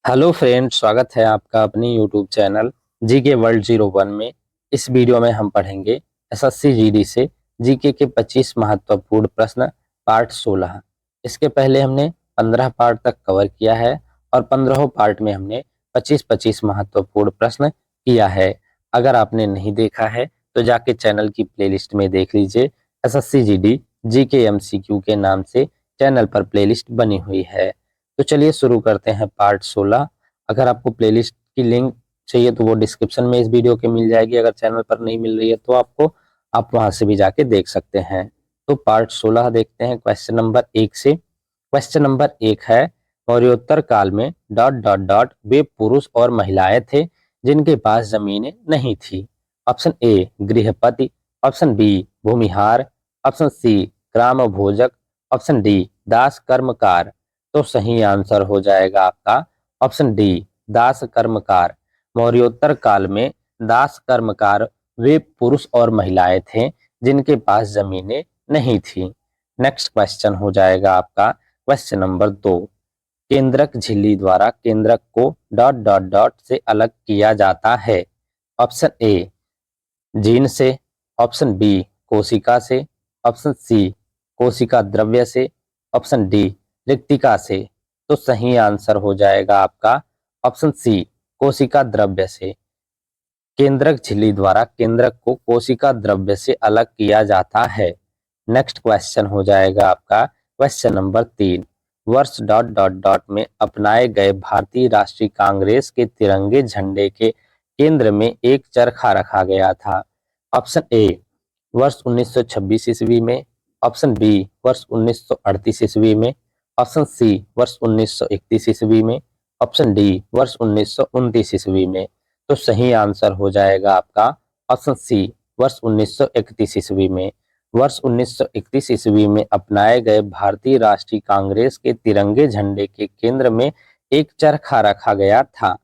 Hello friend, स्वागत है आपका अपनी यूट्यूब चैनल जीके वर्ल्ड 01 में। इस वीडियो में हम पढ़ेंगे एसएससी जीडी से जीके के 25 महत्वपूर्ण प्रश्न पार्ट 16। इसके पहले हमने 15 पार्ट तक कवर किया है और 15 पार्ट में हमने 25-25 महत्वपूर्ण प्रश्न किया है। अगर आपने नहीं देखा है तो जाके चैनल की प्लेलिस्ट में देख लीजिए। एसएससी जीडी जीके एमसीक्यू के नाम से चैनल पर प्लेलिस्ट बनी हुई है। तो चलिए शुरू करते हैं पार्ट 16। अगर आपको प्लेलिस्ट की लिंक चाहिए तो वो डिस्क्रिप्शन में इस वीडियो के मिल जाएगी। अगर चैनल पर नहीं मिल रही है तो आप वहां से भी जाके देख सकते हैं। तो पार्ट 16 देखते हैं क्वेश्चन नंबर 1 से। क्वेश्चन नंबर 1 है, मौर्योत्तर काल में डॉट डॉट डॉट वे पुरुष और महिलाएं थे जिनके पास जमीनें नहीं थी। ऑप्शन ए गृहपति, option B Bhumihar, option C ग्राम भोजक, ऑप्शन डी दास कर्मकार। तो सही आंसर हो जाएगा आपका ऑप्शन डी दास कर्मकार। मौर्योत्तर काल में दास कर्मकार वे पुरुष और महिलाएं थे जिनके पास जमीनें नहीं थी। नेक्स्ट क्वेश्चन हो जाएगा आपका क्वेश्चन नंबर 2। केंद्रक झिल्ली द्वारा केंद्रक को डॉट डॉट डॉट से अलग किया जाता है। ऑप्शन ए जीन से, ऑप्शन बी कोशिका से, ऑप्शन सी कोशिका द्रव्य से, ऑप्शन डी रिक्तिका से। तो सही आंसर हो जाएगा आपका ऑप्शन सी कोशिका द्रव्य से। केंद्रक झिल्ली द्वारा केंद्रक को कोशिका द्रव्य से अलग किया जाता है। नेक्स्ट क्वेश्चन हो जाएगा आपका क्वेश्चन नंबर 3। वर्ष डॉट डॉट डॉट में अपनाए गए भारतीय राष्ट्रीय कांग्रेस के तिरंगे झंडे के केंद्र में एक चरखा रखा गया था। ऑप्शन ए वर्ष 1926 ईस्वी में, ऑप्शन बी वर्ष 1938 ईस्वी में, ऑप्शन सी वर्ष 1931 ईस्वी में, ऑप्शन डी वर्ष 1929 ईस्वी में। तो सही आंसर हो जाएगा आपका ऑप्शन सी वर्ष 1931 ईस्वी में। वर्ष 1931 ईस्वी में अपनाए गए भारतीय राष्ट्रीय कांग्रेस के तिरंगे झंडे के केंद्र में एक चरखा रखा गया था।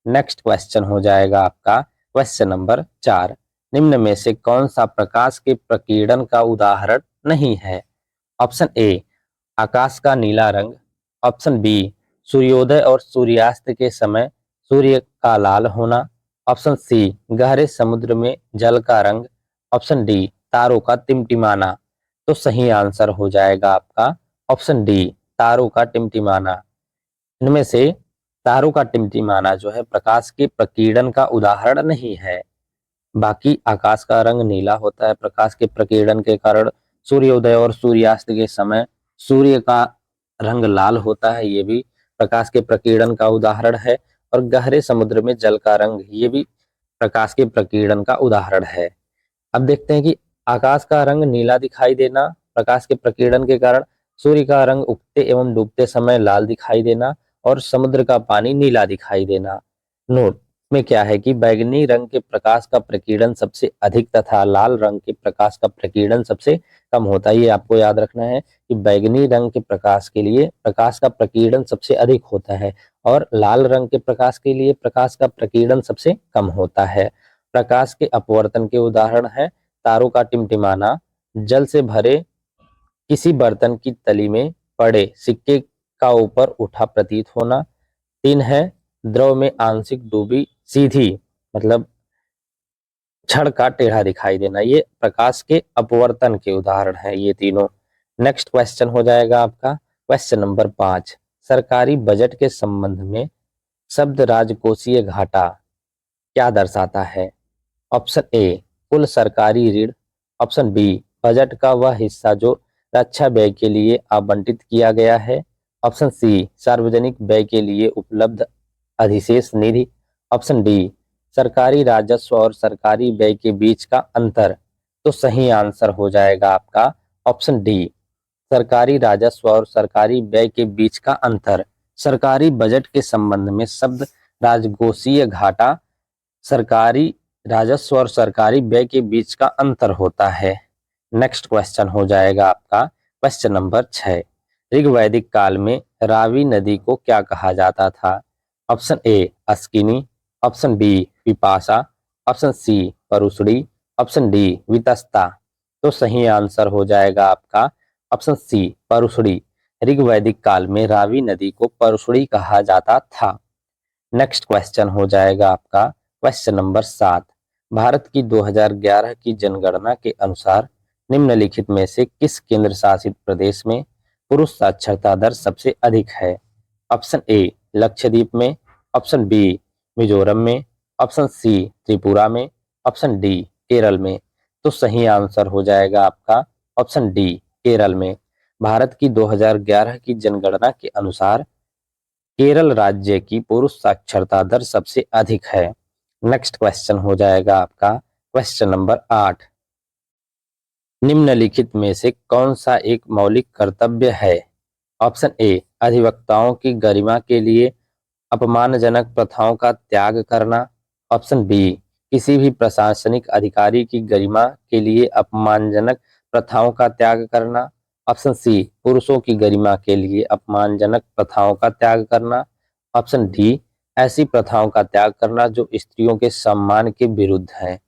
नेक्स्ट क्वेश्चन हो जाएगा आपका क्वेश्चन नंबर 4। निम्न में से कौन सा प्रकाश के प्रकीर्णन का उदाहरण नहीं है। ऑप्शन ए आकाश का नीला रंग, ऑप्शन बी सूर्योदय और सूर्यास्त के समय सूर्य का लाल होना, ऑप्शन सी गहरे समुद्र में जल का रंग, ऑप्शन डी तारों का टिमटिमाना। तो सही आंसर हो जाएगा आपका ऑप्शन डी तारों का टिमटिमाना। इनमें से तारों का टिमटिमाना जो है प्रकाश के प्रकीर्णन का उदाहरण नहीं है। बाकी आकाश का रंग नीला होता है प्रकाश के प्रकीर्णन के कारण। सूर्योदय और सूर्यास्त के समय सूर्य का रंग लाल होता है, ये भी प्रकाश के प्रकीर्णन का उदाहरण है। और गहरे समुद्र में जल का रंग, ये भी प्रकाश के प्रकीर्णन का उदाहरण है। अब देखते हैं कि आकाश का रंग नीला दिखाई देना प्रकाश के प्रकीर्णन के कारण, सूर्य का रंग उगते एवं डूबते समय लाल दिखाई देना और समुद्र का पानी नीला दिखाई देना। नोट में क्या है कि बैंगनी रंग के प्रकाश का प्रकीर्णन सबसे अधिक तथा लाल रंग के प्रकाश का प्रकीर्णन सबसे कम होता है। ये आपको याद रखना है कि बैंगनी रंग के प्रकाश के लिए प्रकाश का प्रकीर्णन सबसे अधिक होता है और लाल रंग के प्रकाश के लिए प्रकाश का प्रकीर्णन सबसे कम होता है। प्रकाश के अपवर्तन के उदाहरण है तारों का टिमटिमाना, जल से भरे किसी बर्तन की तली में पड़े सिक्के का ऊपर उठा प्रतीत होना। 3 है द्रव में आंशिक डूबी सीधी मतलब छड़ का टेढ़ा दिखाई देना। ये प्रकाश के अपवर्तन के उदाहरण है ये तीनों। नेक्स्ट क्वेश्चन हो जाएगा आपका क्वेश्चन नंबर 5। सरकारी बजट के संबंध में शब्द राजकोषीय घाटा क्या दर्शाता है। ऑप्शन ए कुल सरकारी ऋण, ऑप्शन बी बजट का वह हिस्सा जो रक्षा व्यय के लिए आवंटित किया गया है, ऑप्शन सी सार्वजनिक व्यय के लिए उपलब्ध अधिशेष निधि, ऑप्शन डी सरकारी राजस्व और सरकारी व्यय के बीच का अंतर। तो सही आंसर हो जाएगा आपका ऑप्शन डी सरकारी राजस्व और सरकारी व्यय के बीच का अंतर। सरकारी बजट के संबंध में शब्द राजकोषीय घाटा सरकारी राजस्व और सरकारी व्यय के बीच का अंतर होता है। नेक्स्ट क्वेश्चन हो जाएगा आपका क्वेश्चन नंबर 6। ऋग्वैदिक काल में रावी नदी को क्या कहा जाता था। Option A Asikni, option B Vipasha, option C Parushni, option D Vitasta. तो सही आंसर हो जाएगा आपका ऑप्शन सी परुशड़ी। ऋग्वैदिक काल में रावी नदी को परुशड़ी कहा जाता था। नेक्स्ट क्वेश्चन हो जाएगा आपका क्वेश्चन नंबर 7। भारत की 2011 की जनगणना के अनुसार निम्नलिखित में से किस केंद्र शासित प्रदेश में पुरुष साक्षरता दर सबसे अधिक है? ऑप्शन ए लक्षद्वीप में, ऑप्शन बी मिजोरम में, ऑप्शन सी त्रिपुरा में, ऑप्शन डी केरल में। तो सही आंसर हो जाएगा आपका ऑप्शन डी केरल में। भारत की 2011 की जनगणना के अनुसार केरल राज्य की पुरुष साक्षरता दर सबसे अधिक है। नेक्स्ट क्वेश्चन हो जाएगा आपका क्वेश्चन नंबर 8। निम्नलिखित में से कौन सा एक मौलिक कर्तव्य है? ऑप्शन ए अधिवक्ताओं की गरिमा के लिए अपमानजनक प्रथाओं का त्याग करना, ऑप्शन बी किसी भी प्रशासनिक अधिकारी की गरिमा के लिए अपमानजनक प्रथाओं का त्याग करना, ऑप्शन सी पुरुषों की गरिमा के लिए अपमानजनक प्रथाओं का त्याग करना, ऑप्शन डी ऐसी प्रथाओं का त्याग करना जो स्त्रियों के सम्मान के विरुद्ध है।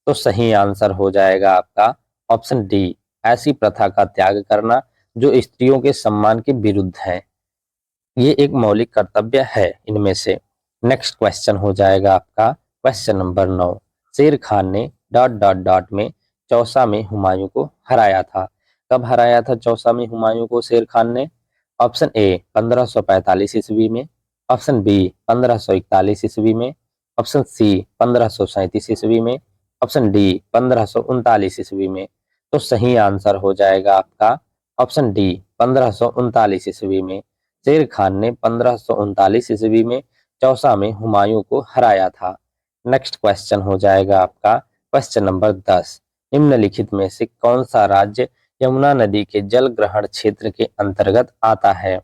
तो सही आंसर हो जाएगा आपका ऑप्शन डी ऐसी प्रथा का त्याग करना जो स्त्रियों के सम्मान के विरुद्ध है। ये एक मौलिक कर्तव्य है इनमें से। नेक्स्ट क्वेश्चन हो जाएगा आपका क्वेश्चन नंबर 9। शेर खान ने डॉट डॉट डॉट में चौसा में हुमायूं को हराया था। कब हराया था चौसा में हुमायूं को शेर खान ने? ऑप्शन ए 1545 ईस्वी में, ऑप्शन बी 1541 ईस्वी में, ऑप्शन सी 1537 ईस्वी में, ऑप्शन डी 1539 ईस्वी में। तो सही आंसर हो जाएगा आपका ऑप्शन डी 1539 ईस्वी में। शेर खान ने 1539 ईस्वी में चौसा में हुमायूं को हराया था। नेक्स्ट क्वेश्चन हो जाएगा आपका क्वेश्चन नंबर 10। निम्नलिखित में से कौन सा राज्य यमुना नदी के जल ग्रहण क्षेत्र के अंतर्गत आता है?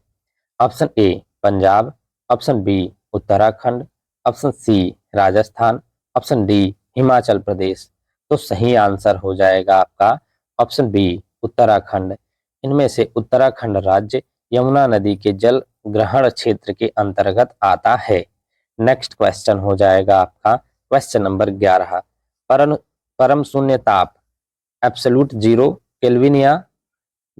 Option A Punjab, option B Uttarakhand, option C Rajasthan, option D Himachal Pradesh. तो सही आंसर हो जाएगा आपका ऑप्शन बी उत्तराखंड। इनमें से उत्तराखंड राज्य यमुना नदी के जल ग्रहण क्षेत्र के अंतर्गत आता है। नेक्स्ट क्वेश्चन हो जाएगा आपका क्वेश्चन नंबर 11। परम शून्य ताप एब्सोल्यूट जीरो केल्विन या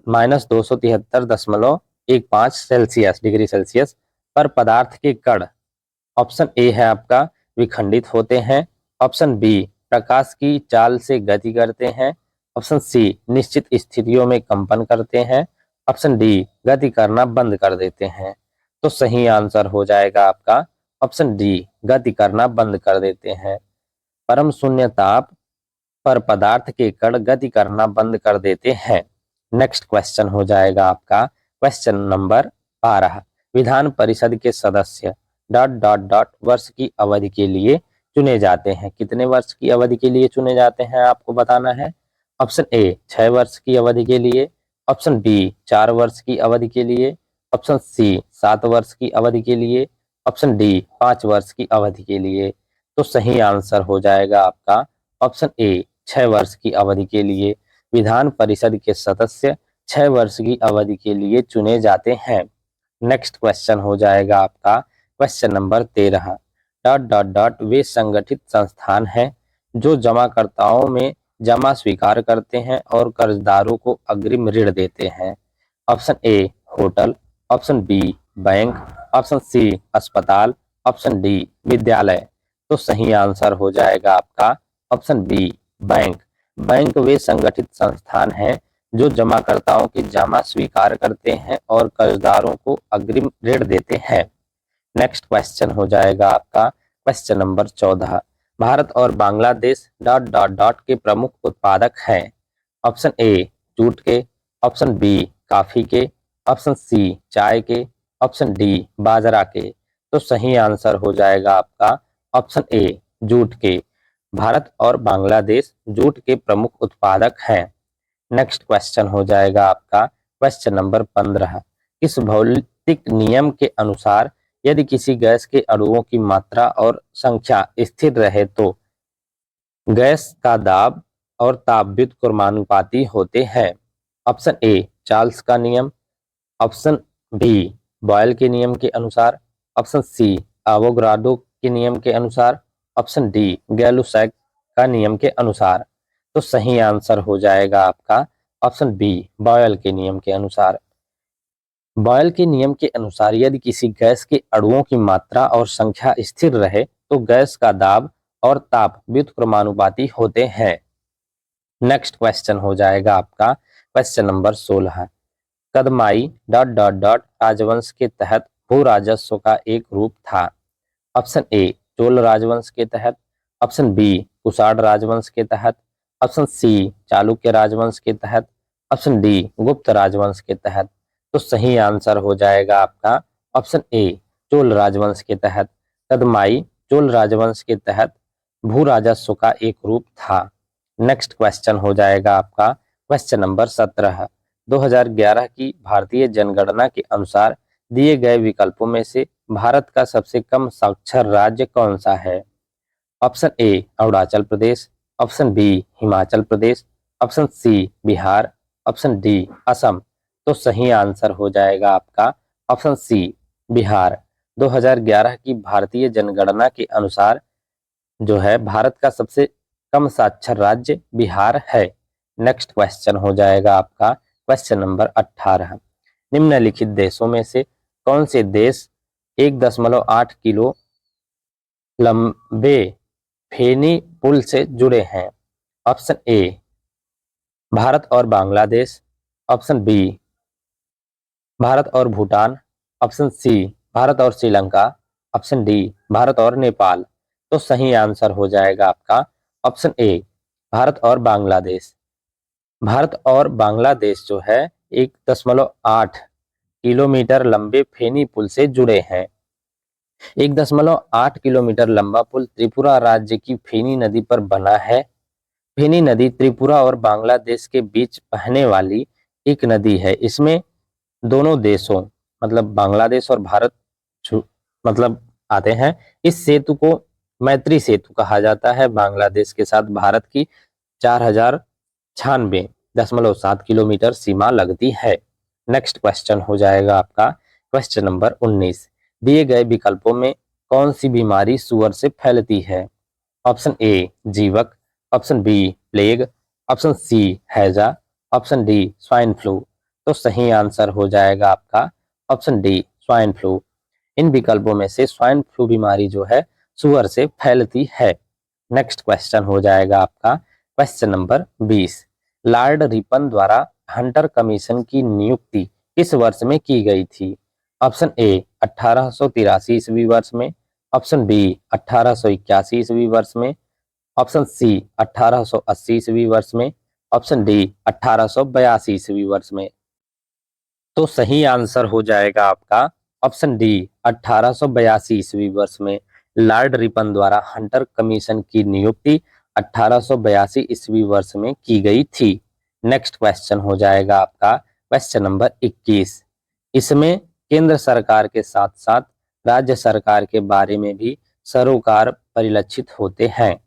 -273.15 सेल्सियस डिग्री सेल्सियस पर पदार्थ के कण, ऑप्शन ए है आपका विखंडित होते हैं, ऑप्शन बी प्रकाश की चाल से गति करते हैं, ऑप्शन सी निश्चित स्थितियों में कंपन करते हैं, ऑप्शन डी गति करना बंद कर देते हैं। तो सही आंसर हो जाएगा आपका ऑप्शन डी गति करना बंद कर देते हैं। परम शून्य ताप पर पदार्थ के कण गति करना बंद कर देते हैं। नेक्स्ट क्वेश्चन हो जाएगा आपका क्वेश्चन नंबर 12। विधान परिषद के सदस्य डॉट डॉट डॉट वर्ष की अवधि के लिए चुने जाते हैं। कितने वर्ष की अवधि के लिए चुने जाते हैं आपको बताना है। ऑप्शन ए 6 वर्ष की अवधि के लिए, ऑप्शन बी 4 वर्ष की अवधि के लिए, ऑप्शन सी 7 वर्ष की अवधि के लिए, ऑप्शन डी 5 वर्ष की अवधि के लिए। तो सही आंसर हो जाएगा आपका ऑप्शन ए 6 वर्ष की अवधि के लिए। विधान परिषद के सदस्य 6 वर्ष की अवधि के लिए चुने जाते हैं। नेक्स्ट क्वेश्चन हो जाएगा आपका question number 13। Dot dot dot वे संगठित संस्थान हैं जो जमाकर्ताओं में जमा स्वीकार करते हैं और कर्जदारों को अग्रिम ऋण देते हैं। Option A hotel, option B bank, option C अस्पताल, ऑप्शन डी विद्यालय। तो सही आंसर हो जाएगा आपका ऑप्शन बी बैंक। बैंक वे संगठित संस्थान हैं जो जमाकर्ताओं की जमा स्वीकार करते हैं और कर्जदारों को अग्रिम ऋण देते हैं। नेक्स्ट क्वेश्चन हो जाएगा आपका क्वेश्चन नंबर 14। भारत और बांग्लादेश डॉट डॉट डॉट के प्रमुख उत्पादक हैं। ऑप्शन ए जूट के, ऑप्शन बी कॉफी के, ऑप्शन सी चाय के, ऑप्शन डी बाजरा के। तो सही आंसर हो जाएगा आपका ऑप्शन ए जूट के। भारत और बांग्लादेश जूट के प्रमुख उत्पादक हैं। नेक्स्ट क्वेश्चन हो जाएगा आपका क्वेश्चन नंबर 15। किस भौतिक नियम के अनुसार यदि किसी गैस के अणुओं की मात्रा और संख्या स्थिर रहे तो गैस का दाब और ताप व्युत्क्रमानुपाती होते हैं? ऑप्शन ए चार्ल्स का नियम, ऑप्शन बी बॉयल के नियम के अनुसार, ऑप्शन सी एवोगाड्रो के नियम के अनुसार, ऑप्शन डी गैलुसैक का नियम के अनुसार। तो सही आंसर हो जाएगा आपका ऑप्शन बी बॉयल के नियम के अनुसार। बॉयल के नियम के अनुसार यदि किसी गैस के अणुओं की मात्रा और संख्या स्थिर रहे तो गैस का दाब और ताप व्युत्क्रमानुपाती होते हैं। नेक्स्ट क्वेश्चन हो जाएगा आपका क्वेश्चन नंबर 16। कदमाई डॉट डॉट डॉट राजवंश के तहत भू राजस्व का एक रूप था। ऑप्शन ए चोल राजवंश के तहत, ऑप्शन बी कुषाण राजवंश के तहत, ऑप्शन सी चालुक्य राजवंश के तहत, ऑप्शन डी गुप्त राजवंश के तहत। तो सही आंसर हो जाएगा आपका ऑप्शन ए चोल राजवंश के तहत। कदमाई चोल राजवंश के तहत भू राजस्व का एक रूप था। नेक्स्ट क्वेश्चन हो जाएगा आपका क्वेश्चन नंबर 17। 2011 की भारतीय जनगणना के अनुसार दिए गए विकल्पों में से भारत का सबसे कम साक्षर राज्य कौन सा है? Option A Arunachal Pradesh, option B Himachal Pradesh, option C Bihar, option D Assam. तो सही आंसर हो जाएगा आपका ऑप्शन सी बिहार। 2011 की भारतीय जनगणना के अनुसार जो है भारत का सबसे कम साक्षर राज्य बिहार है। नेक्स्ट क्वेश्चन हो जाएगा आपका क्वेश्चन नंबर 18। निम्नलिखित देशों में से कौन से देश 1.8 किलो लंबे फेनी पुल से जुड़े हैं? ऑप्शन ए भारत और बांग्लादेश, ऑप्शन बी भारत और भूटान, ऑप्शन सी भारत और श्रीलंका, ऑप्शन डी भारत और नेपाल। तो सही आंसर हो जाएगा आपका ऑप्शन ए भारत और बांग्लादेश। भारत और बांग्लादेश जो है 1.8 किलोमीटर लंबे फेनी पुल से जुड़े हैं। 1.8 किलोमीटर लंबा पुल त्रिपुरा राज्य की फेनी नदी पर बना है। फेनी नदी त्रिपुरा और बांग्लादेश के बीच बहने वाली एक नदी है। इसमें दोनों देशों मतलब बांग्लादेश और भारत मतलब आते हैं। इस सेतु को मैत्री सेतु कहा जाता है। बांग्लादेश के साथ भारत की 4096.7 किलोमीटर सीमा लगती है। नेक्स्ट क्वेश्चन हो जाएगा आपका क्वेश्चन नंबर 19। दिए गए विकल्पों में कौन सी बीमारी सुअर से फैलती है? Option A Jivaka, option B plague, option C हैजा, ऑप्शन डी स्वाइन फ्लू। तो सही आंसर हो जाएगा आपका ऑप्शन डी स्वाइन फ्लू। इन विकल्पों में से स्वाइन फ्लू बीमारी जो है सुअर से फैलती है। नेक्स्ट क्वेश्चन हो जाएगा आपका क्वेश्चन नंबर 20। लॉर्ड रिपन द्वारा हंटर कमीशन की नियुक्ति किस वर्ष में की गई थी? ऑप्शन ए 1883 ईस्वी वर्ष में, ऑप्शन बी 1881 ईस्वी वर्ष में, ऑप्शन सी 1880 ईस्वी वर्ष में, ऑप्शन डी 1882 ईस्वी वर्ष में। तो सही आंसर हो जाएगा आपका ऑप्शन डी 1882 ईस्वी वर्ष में। लॉर्ड रिपन द्वारा हंटर कमीशन की नियुक्ति 1882 ईस्वी वर्ष में की गई थी। नेक्स्ट क्वेश्चन हो जाएगा आपका क्वेश्चन नंबर 21। इसमें केंद्र सरकार के साथ साथ राज्य सरकार के बारे में भी सरोकार परिलक्षित होते हैं।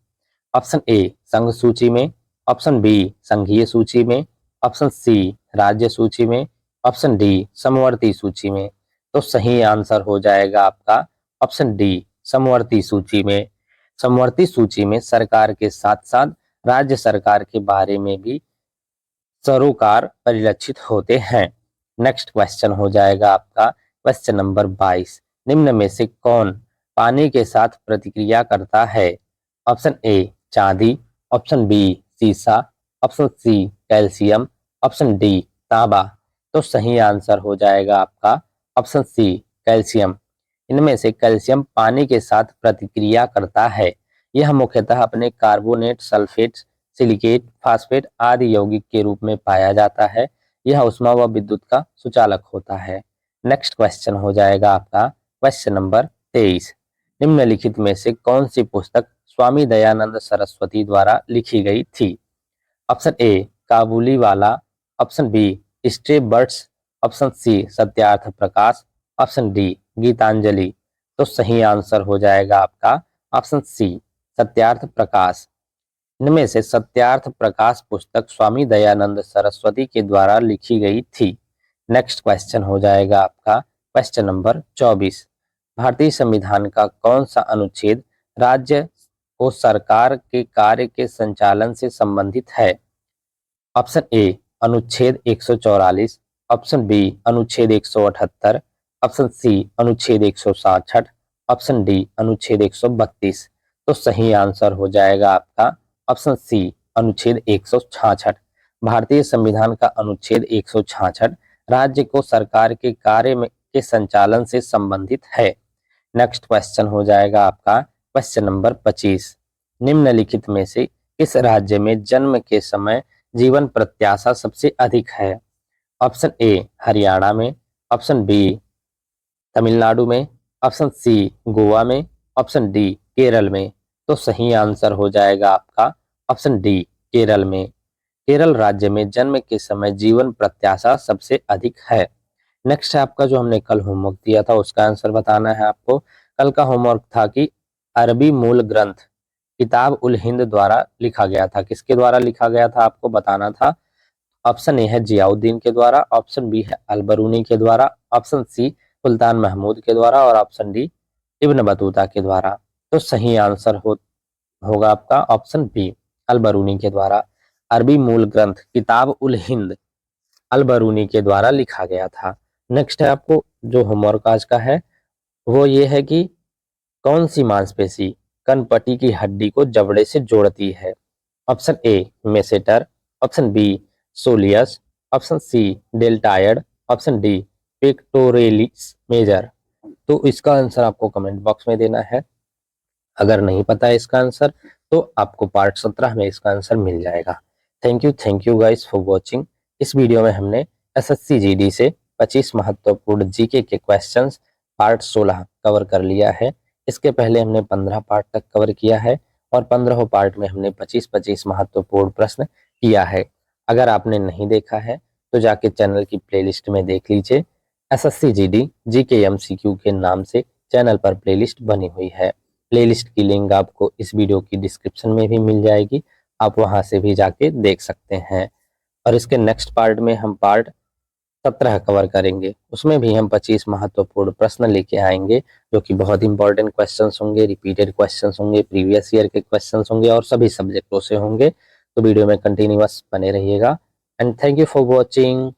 ऑप्शन ए संघ सूची में, ऑप्शन बी संघीय सूची में, ऑप्शन सी राज्य सूची में, ऑप्शन डी समवर्ती सूची में। तो सही आंसर हो जाएगा आपका ऑप्शन डी समवर्ती सूची में। समवर्ती सूची में सरकार के साथ साथ राज्य सरकार के बारे में भी सरोकार परिलक्षित होते हैं। नेक्स्ट क्वेश्चन हो जाएगा आपका क्वेश्चन नंबर 22। निम्न में से कौन पानी के साथ प्रतिक्रिया करता है? ऑप्शन ए चांदी, ऑप्शन बी सीसा, option C calcium, option D तांबा। तो सही आंसर हो जाएगा आपका ऑप्शन सी कैल्शियम। इनमें से कैल्शियम पानी के साथ प्रतिक्रिया करता है। यह मुख्यतः अपने कार्बोनेट, सल्फेट, सिलिकेट, फास्फेट आदि यौगिक के रूप में पाया जाता है। यह ऊष्मा व विद्युत का सुचालक होता है। नेक्स्ट क्वेश्चन हो जाएगा आपका क्वेश्चन नंबर 23। निम्नलिखित में से कौन सी पुस्तक स्वामी दयानंद सरस्वती द्वारा लिखी गई थी? Option A Kabuliwala, option B stray birds, option C Satyarth Prakash, option D Gitanjali. तो सही आंसर हो जाएगा आपका ऑप्शन सी सत्यार्थ प्रकाश। इनमें से सत्यार्थ प्रकाश पुस्तक स्वामी दयानंद सरस्वती के द्वारा लिखी गई थी। नेक्स्ट क्वेश्चन हो जाएगा आपका क्वेश्चन नंबर 24। भारतीय संविधान का कौन सा अनुच्छेद राज्य को सरकार के कार्य के संचालन से संबंधित है? ऑप्शन ए अनुच्छेद 144, ऑप्शन बी अनुच्छेद 178, ऑप्शन सी अनुच्छेद 166, ऑप्शन डी अनुच्छेद 132। तो सही आंसर हो जाएगा आपका ऑप्शन सी अनुच्छेद 166। भारतीय संविधान का अनुच्छेद 166 राज्य को सरकार के कार्य में के संचालन से संबंधित है। नेक्स्ट क्वेश्चन हो जाएगा आपका क्वेश्चन नंबर 25। निम्नलिखित में से किस राज्य में जन्म के समय जीवन प्रत्याशा सबसे अधिक है? ऑप्शन ए हरियाणा में, ऑप्शन बी तमिलनाडु में, ऑप्शन सी गोवा में, ऑप्शन डी केरल में। तो सही आंसर हो जाएगा आपका ऑप्शन डी केरल में। केरल राज्य में जन्म के समय जीवन प्रत्याशा सबसे अधिक है। नेक्स्ट है आपका जो हमने कल होमवर्क दिया था उसका आंसर बताना है आपको। कल का होमवर्क था कि अरबी मूल ग्रंथ किताब उल हिंद द्वारा लिखा गया था। किसके द्वारा लिखा गया था आपको बताना था। ऑप्शन ए है जियाउद्दीन के द्वारा, ऑप्शन बी है अलबरूनी के द्वारा, ऑप्शन सी सुल्तान महमूद के द्वारा और ऑप्शन डी इब्न बतूता के द्वारा। तो सही आंसर होगा आपका ऑप्शन बी अलबरूनी के द्वारा। अरबी मूल ग्रंथ किताब उल हिंद अलबरूनी के द्वारा लिखा गया था। नेक्स्ट है आपको जो होमवर्क आज का है वो ये है कि कौन सी मांसपेशी कनपटी की हड्डी को जबड़े से जोड़ती है? Option A masseter, option B soleus, option C deltoid, option D pectoralis major. तो इसका आंसर आपको कमेंट बॉक्स में देना है। अगर नहीं पता है इसका आंसर तो आपको पार्ट 17 में इसका आंसर मिल जाएगा। Thank you guys for watching. इस वीडियो में हमने एसएससी जीडी से 25 महत्वपूर्ण जीके के क्वेश्चंस पार्ट 16 कवर कर लिया है। इसके पहले हमने 15 पार्ट तक कवर किया है और 15 पार्ट में हमने 25-25 महत्वपूर्ण प्रश्न किया है। अगर आपने नहीं देखा है तो जाके चैनल की प्लेलिस्ट में देख लीजिए। एसएससी जीडी जीके एमसीक्यू के नाम से चैनल पर प्लेलिस्ट बनी हुई है। प्लेलिस्ट की लिंक आपको इस वीडियो की डिस्क्रिप्शन में भी मिल जाएगी, आप वहां से भी जाके देख सकते हैं। और इसके नेक्स्ट पार्ट में हम पार्ट 17 कवर करेंगे। उसमें भी हम 25 महत्वपूर्ण प्रश्न लेके आएंगे जो कि बहुत इंपॉर्टेंट क्वेश्चंस होंगे, रिपीटेड क्वेश्चंस होंगे, प्रीवियस ईयर के क्वेश्चंस होंगे और सभी सब्जेक्टों से होंगे। तो वीडियो में कंटिन्यूअस बने रहिएगा and thank you for watching.